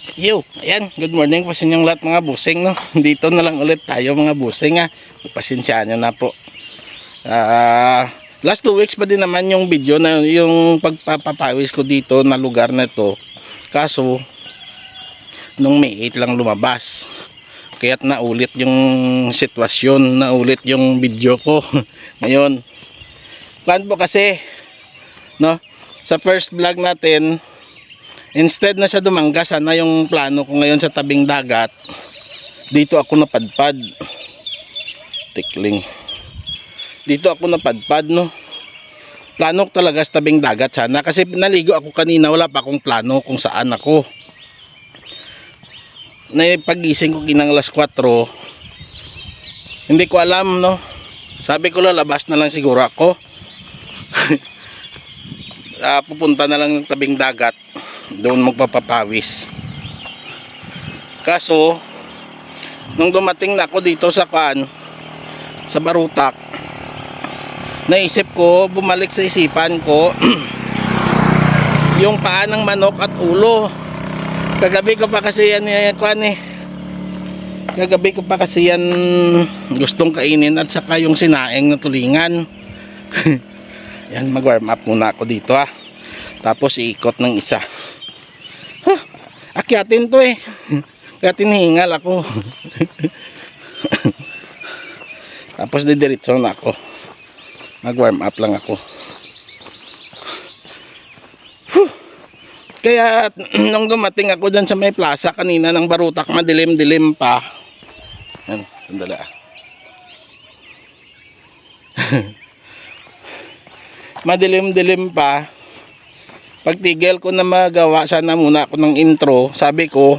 Ayan, good morning po sa inyong lahat mga busing, no. Dito na lang ulit tayo mga busing, ha. Pasensyaan nyo na po. Last 2 weeks pa din naman yung video na yung pagpapawis ko dito na lugar na to. Kaso nung May 8 lang lumabas. Kaya't naulit yung sitwasyon, naulit yung video ko. Ngayon, plan po kasi, no, sa first vlog natin, instead na siya dumangga, sana yung plano ko ngayon sa tabing dagat, dito ako napadpad. Tikling. Dito ako napadpad, no. Plano ko talaga sa tabing dagat sana, kasi naligo ako kanina, wala pa akong plano kung saan ako. Pagising ko kinang alas 4, hindi ko alam, no. Sabi ko lalabas na lang siguro ako. Pupunta na lang ng tabing dagat, doon magpapapawis. Kaso nung dumating na ako dito sa Barutak, naisip ko, bumalik sa isipan ko yung paa ng manok at ulo. Kagabi ko pa kasi yan Kagabi ko pa kasi yan gustong kainin, at saka yung sinaing na tulingan. Yan, mag-warm up muna ako dito, ha. Tapos iikot ng isa. Akyatin to eh. Kaya tinihingal ako. Tapos didiretso na ako. Mag-warm up lang ako. Kaya nung dumating ako dyan sa may plaza kanina ng Barutak, madilim-dilim pa. Yan, sandali ah. Madilim-dilim pa. Pagtigil ko na magawa sana muna ako ng intro, sabi ko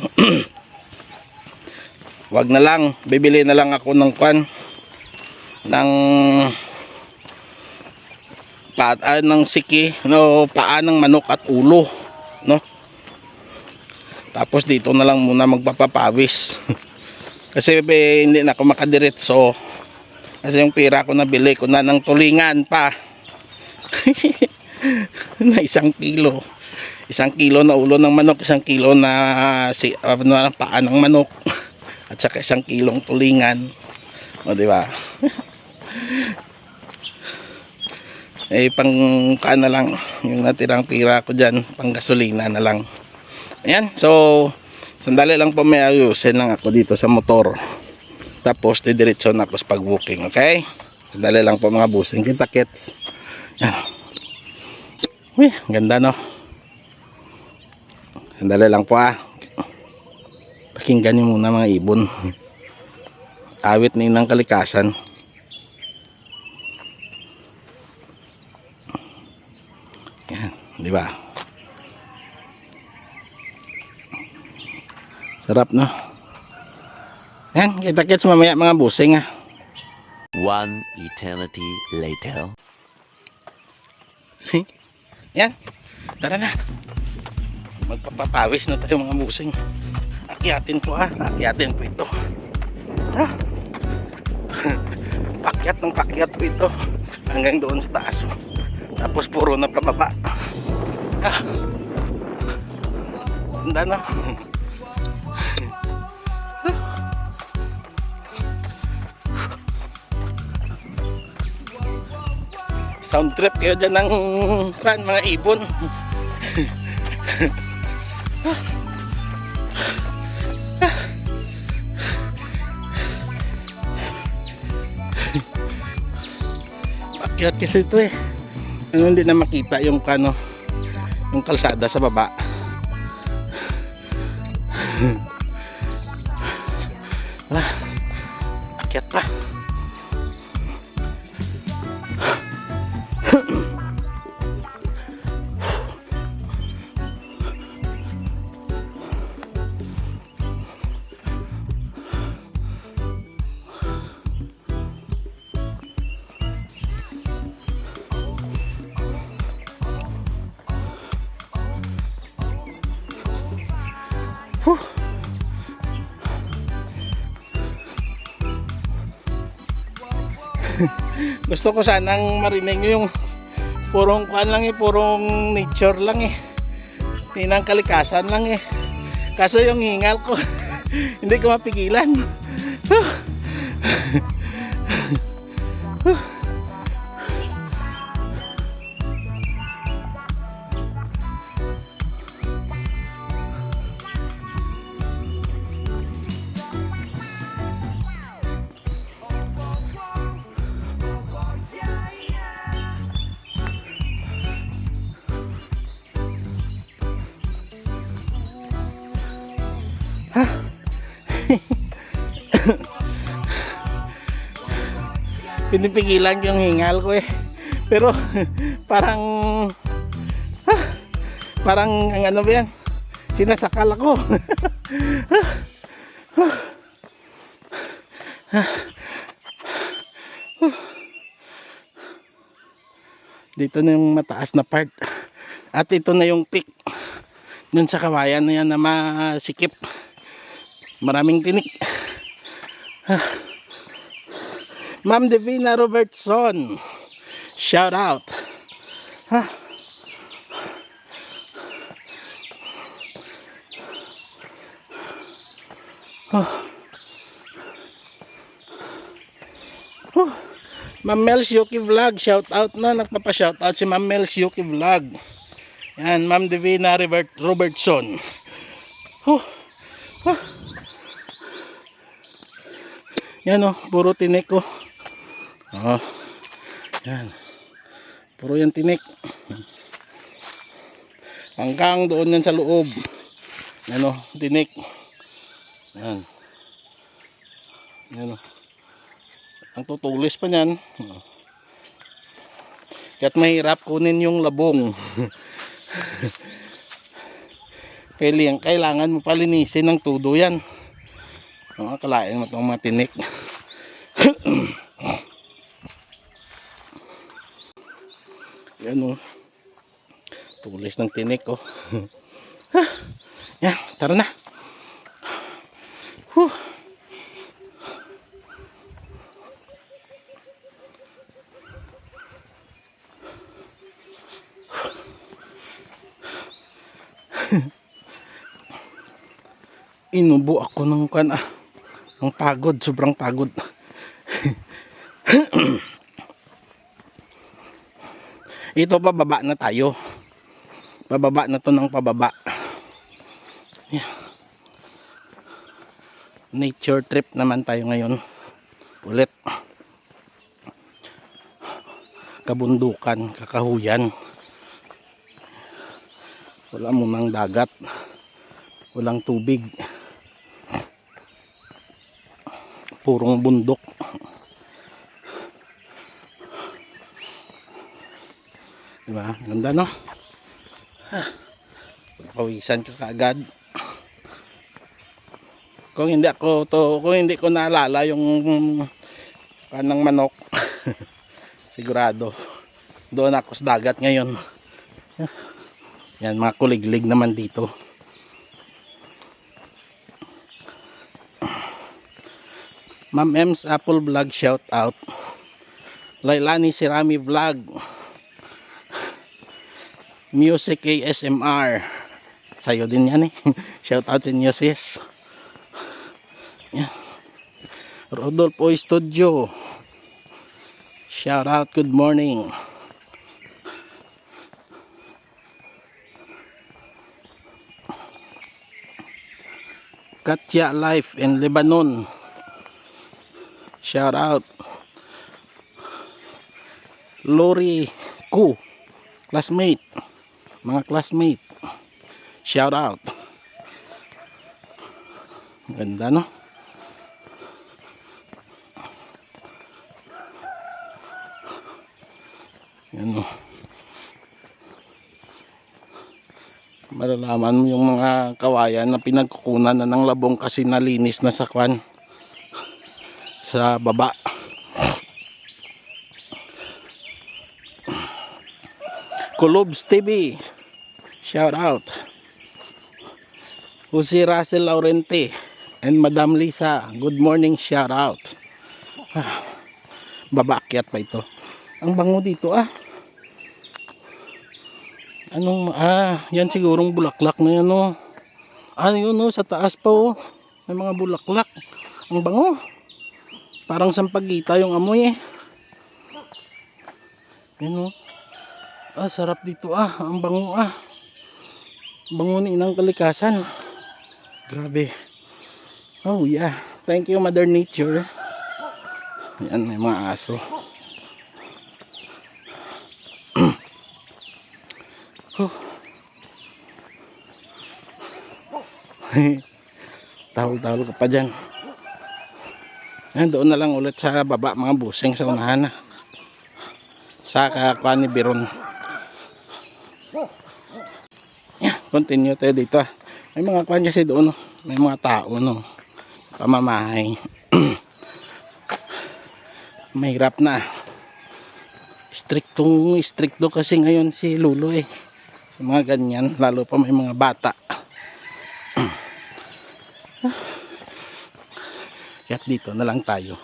wag na lang, bibili na lang ako ng ng siki, no, paa ng manok at ulo, no. Tapos dito na lang muna magpapapawis. Kasi hindi na ako makadiretso, kasi yung pira ko nabili ko na ng tulingan pa. Na 1 kilo. 1 kilo na ulo ng manok, 1 kilo na paa ng manok, at saka 1 kilong tulingan. O, di ba? Pang na lang yung natirang pira ko dyan, pang gasolina na lang. Ayan, so sandali lang po, may ayusin lang ako dito sa motor. Tapos didiretso na ako sa pag-booking, okay? Sandali lang po mga busing, kita kits. Yan. Uy, ganda, no? Sandali lang po, pakinggan nyo muna mga ibon. Awit na ng kalikasan. Yan, di ba? Sarap, no? Yan, kita-kits mamaya mga busing, ha. One eternity later. Yan, tara na. Magpapapawis na tayo mga busing. Akyatin po, akyatin po ito. Pakyat ng pakyat po ito hanggang doon sa taas. Tapos puro na pababa. Ganda, no? Sound trip kayo dyan ng mga ibon. Pakyat kasi ito eh. Hindi na makita yung yung kalsada sa baba. Akyat pa. Gusto ko sanang marinig yung purong kuan lang purong nature lang Tinang kalikasan lang Kaso yung hingal ko, hindi ko mapigilan. Pinipigilan ko yung hingal ko eh. Pero parang parang ang ano ba yan? Sinasakal ako. Dito na yung mataas na part. At ito na yung peak. Dun sa kawayan na yan na masikip. Maraming tinik. Ma'am Divina Robertson, shout out. Ma'am Mels Yuki Vlog, shout out na, nagpapa-shout out si Ma'am Mels Yuki Vlog. Yan, Ma'am Divina Robertson. Yan oh, puro tinik ko. Oh. Yan. Puro yan tinik. Hanggang doon yan sa loob. Yan oh, tinik. Yan. Yan oh. Ang tutulis pa niyan. Kaya't mahirap kunin yung labong. Kailangan mo palinisin ng tudo yan. Kalain mo itong mga tinik. Yan o. Tulis ng tinik o. Yan, tara na. Inubo ako ng ang pagod, sobrang pagod. Ito, bababa na tayo. Bababa na to ng pababa. Yeah. Nature trip naman tayo ngayon. Ulit. Kabundukan, kakahuyan. Wala munang dagat. Walang tubig. Purong bundok. Diba? Ganda no? Pawisan ka kaagad. Kung hindi ko naalala yung kanang manok, sigurado doon ako sa dagat ngayon. Yan, mga kuliglig naman dito. Ma'am M's Apple Vlog, shout out. Lailani Sirami Vlog, Music ASMR, sayo din yan eh. Shout out sa inyo sis. Yeah. Rodolfo Studio, shout out, good morning. Katya Life in Lebanon, shout out. Lori Ku, classmate, mga classmate, shout out. Ganda no? Yan o. Malalaman mo yung mga kawayan na pinagkukunan na ng labong kasi nalinis na sa kwan, sa baba. Kulobs TV, shout out. Jose Russell Laurente and Madam Lisa, good morning, shout out. Babaakyat pa ito. Ang bango dito Anong yan sigurong bulaklak na yan Ano yun, no? Sa taas pa, oh. May mga bulaklak. Ang bango. Parang sampagita yung amoy, eh. Yun, oh. Ah, sarap dito, ah. Ang bango, ah. Bango ni inang kalikasan. Grabe. Oh, yeah. Thank you, Mother Nature. Yan, may mga aso. Tahol-tahol ka pa dyan. Yan, doon na lang ulit sa baba, mga busing sa unahan na. Sa kakuha ni Biron. Yan, continue tayo dito. May mga kuhan kasi doon, no? May mga tao, no? Pamamahay. Mahirap na. Stricto kasi ngayon si Lulo, eh. Sa mga ganyan, lalo pa may mga bata. Kaya't dito na lang tayo.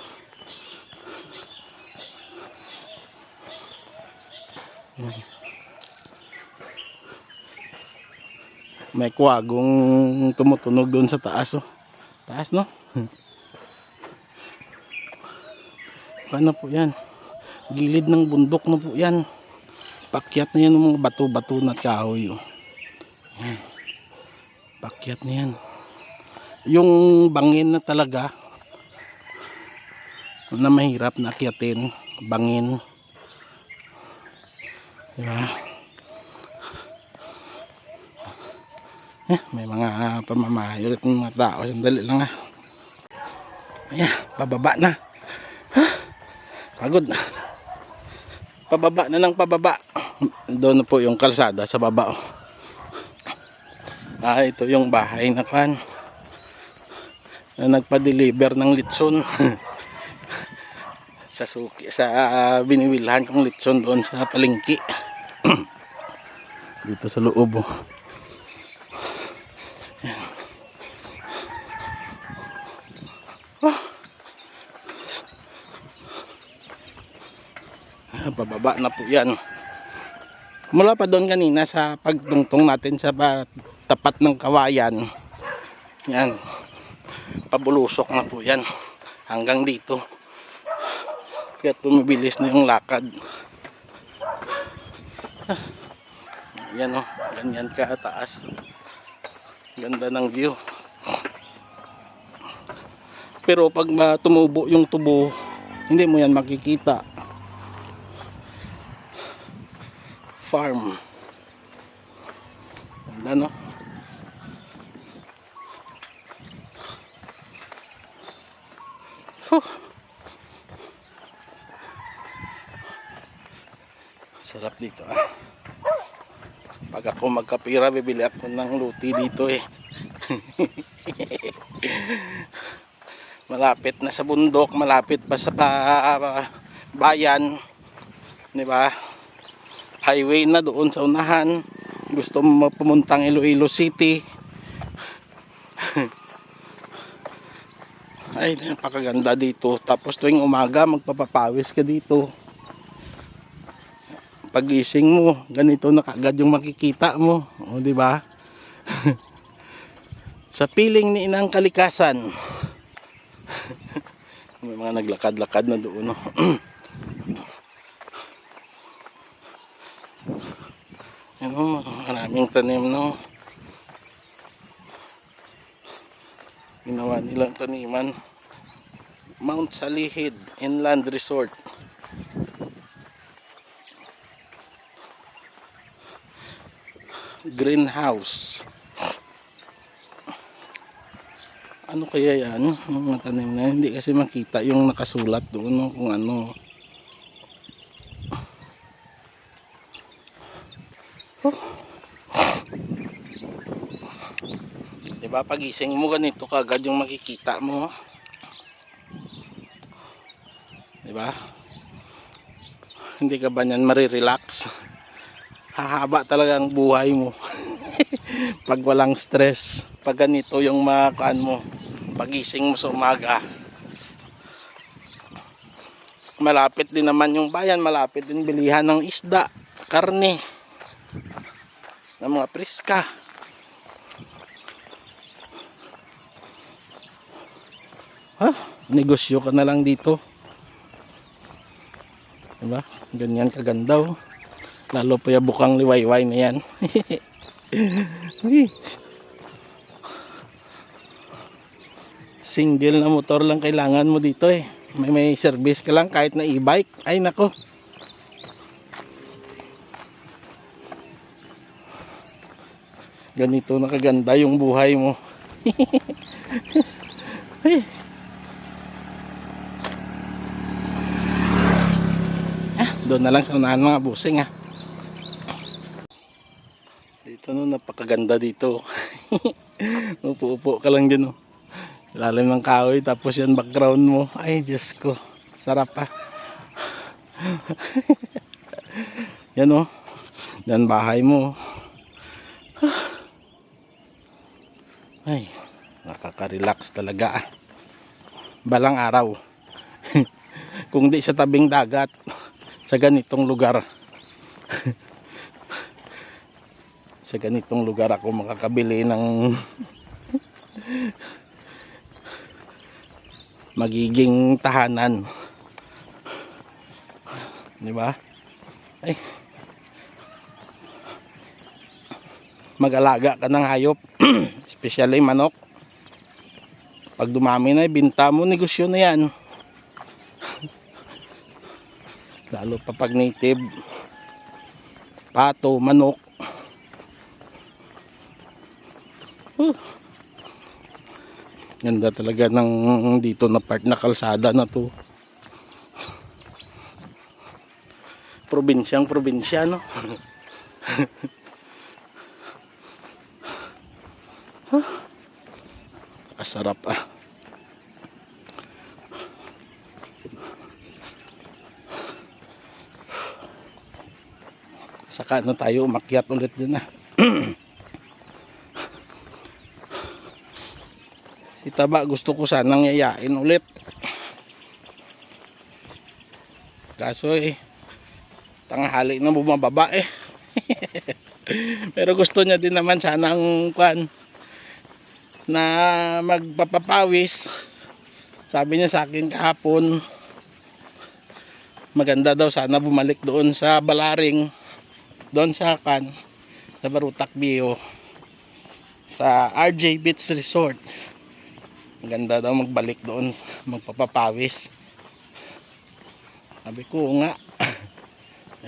May kuwagong tumutunog doon sa taas, oh. Taas, no? Paano po yan? Gilid ng bundok na po yan. Pakyat na yan ng mga bato-bato na kahoy, oh. Yan. Pakyat na yan. Yung bangin na talaga na mahirap na akyatin, bangin, diba? May mga pamamahay ulit ng mga tao. Sandali lang, ha. Ayan, pababa na. Pagod na. Pababa na ng pababa. Doon na po yung kalsada sa baba, oh. Ito yung bahay na kan na nagpa-deliver ng litson. Sa suki, sa binibilhan kong litson doon sa palengke. Dito sa loob, oh. Pababa na po yan. Mula pa doon kanina sa pagtungtong natin sa tapat ng kawayan, yan, pabulusok na po yan hanggang dito. Kaya tumibilis na yung lakad. Yan, oh, ganyan kataas. Ganda ng view. Pero pag tumubo yung tubo, hindi mo yan makikita. Farm. Ganda, no? Sarap dito, ah. Pag ako magkapira, bibili ako ng luti dito, eh. Malapit na sa bundok, malapit pa sa bayan, di ba? Highway na doon sa unahan. Gusto mo pumuntang Iloilo City. Ay, napakaganda dito. Tapos tuwing umaga, magpapapawis ka dito. Pagising mo, ganito na kagad yung makikita mo. O, di ba? Sa piling ni inang kalikasan. May mga naglakad-lakad na doon, no? Yan, oh, maraming tanim, no? Ginawa nilang taniman. Mount Salihid Inland Resort. Greenhouse. Ano kaya yan? Mga tanim na hindi kasi makita yung nakasulat doon, no? Kung ano. Diba, pagising mo ganito kagad yung makikita mo. Diba? Hindi ka ba niyan marirelax? Hahaba talaga ang buhay mo. Pag walang stress. Pag ganito yung makaan mo. Pagising mo sa umaga. Malapit din naman yung bayan. Malapit din bilihan ng isda, karne, ng mga priska. negosyo ka na lang dito. Diba? Ganyan kaganda oh. Lalo pa yung bukang liwayway na yan. Single na motor lang kailangan mo dito eh. May service ka lang kahit na e-bike. Ay nako. Ganito na kaganda yung buhay mo. Ay. Doon na lang sa unahan mga busing ah. Dito no, napakaganda dito. Upo-upo ka lang dyan oh. Lalim ng kahoy tapos yan background mo. Ay Diyos ko. Sarap ah. Yan oh. Yan bahay mo. Ay, nakaka-relax talaga ah. Balang araw. Kung di sa tabing dagat sa ganitong lugar. Sa ganitong lugar ako makakabili ng magiging tahanan. Di ba? Ay. Mag-alaga ka ng hayop, especially manok. Pag dumami na, binta mo, negosyo na yan. Lalo pa pag native, pato, manok. Ganda talaga ng dito na part na kalsada na to. Probinsyang probinsya, no? Asarap ah. Saka na tayo umakyat ulit din ah. Si Taba gusto ko sanang yayain ulit. Kaso eh tanghali na bumababa eh. Pero gusto niya din naman sanang kuan na magpapapawis. Sabi niya sa akin kahapon maganda daw sana bumalik doon sa Balaring, doon sa kan sa Barutak Bio, sa RJ Beach Resort. Maganda daw magbalik doon magpapapawis. Sabi ko nga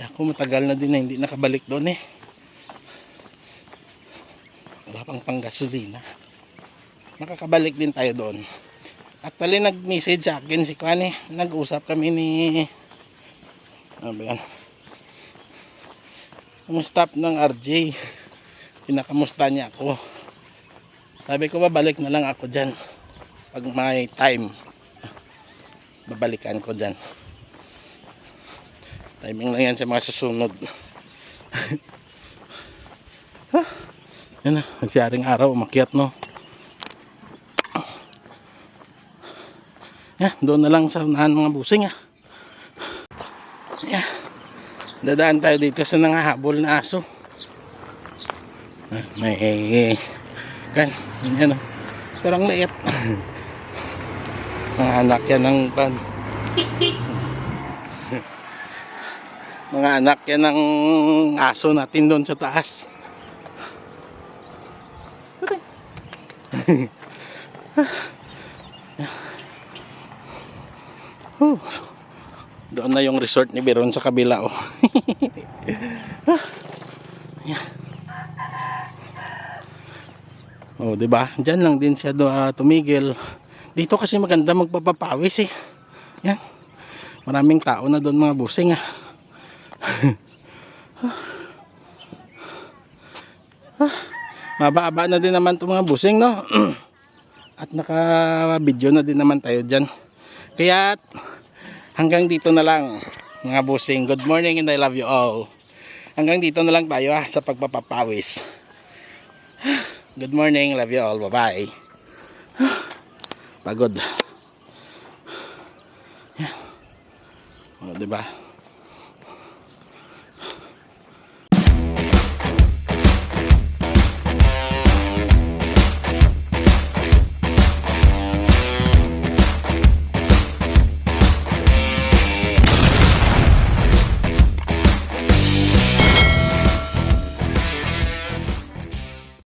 ako matagal na din na hindi nakabalik doon eh. Wala pang panggasolina. Makakabalik din tayo doon. Actually nag-message sa akin si Kwan eh. Nag-usap kami ni ano ba yan? Staff ng RJ. Pinakamusta niya ako. Sabi ko babalik na lang ako dyan. Pag may time babalikan ko dyan. Timing lang yan sa mga susunod. Yan na, nagsiyaring araw, umakyat no. Yan, doon na lang sa unahan mga busing ah. Yan, dadaan tayo dito sa nangahabol na aso. May kan, yan o. Pero ang liit. Mga anak yan ng pan. Mga anak yan ng aso natin doon sa taas. Doon na yung resort ni Biron sa kabila oh. Oh, di ba? Diyan lang din siya tumigil. Dito kasi maganda magpapapawis eh. Yan. Maraming tao na doon mga busing ah. Maba-aba na din naman itong mga busing no. At naka-video na din naman tayo dyan. Kaya hanggang dito na lang mga busing. Good morning and I love you all. Hanggang dito na lang tayo sa pagpapapawis. Good morning, love you all. Bye bye. Pagod. Yan. O, diba?